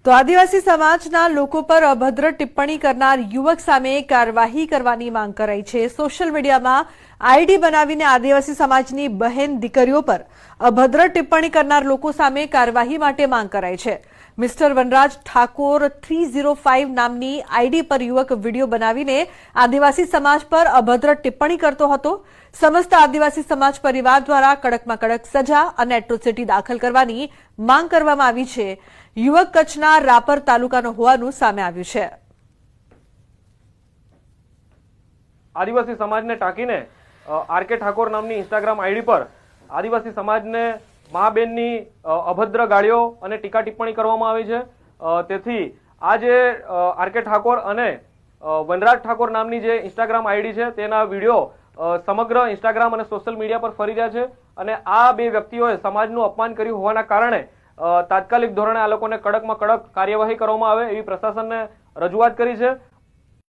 તો આદિવાસી સમાજના લોકો પર અભદ્ર ટિપ્પણી કરનાર યુવક સામે કાર્યવાહી કરવાની માંગ કરાઈ છે। સોશિયલ મીડિયામાં આઈડી બનાવીને આદિવાસી સમાજની બહેન દીકરીઓ પર અભદ્ર ટિપ્પણી કરનાર લોકો સામે કાર્યવાહી માટે માંગ કરાઈ છે। મિસ્ટર વનરાજ ઠાકોર 305 નામની આઈડી પર યુવક વિડીયો બનાવીને આદિવાસી સમાજ પર અભદ્ર ટિપ્પણી કરતો હતો। સમસ્ત આદિવાસી સમાજ પરિવાર દ્વારા કડકમાં કડક સજા અને એટ્રોસિટી દાખલ કરવાની માંગ કરવામાં આવી છે। યુવક કચ્છના રાપર તાલુકાનો હોવાનું સામે આવ્યું છે। આદિવાસી સમાજને ટાંકીને આરકે ઠાકોર નામની ઇન્સ્ટાગ્રામ આઈડી પર આદિવાસી સમાજને મા બેનની અભદ્ર ગાળીઓ અને ટીકા ટિપ્પણી કરવામાં આવી છે। તેથી આ જે આરકે ઠાકોર અને વનરાજ ઠાકોર નામની જે ઇન્સ્ટાગ્રામ આઈડી છે તેના વિડીયો સમગ્ર ઇન્સ્ટાગ્રામ અને સોશિયલ મીડિયા પર ફરી રહ્યા છે અને આ બે વ્યક્તિઓએ સમાજનું અપમાન કર્યું હોવાના કારણે તાત્કાલિક ધોરણે આ લોકોને કડકમાં કડક કાર્યવાહી કરવામાં આવે એવી પ્રશાસનને રજૂઆત કરી છે।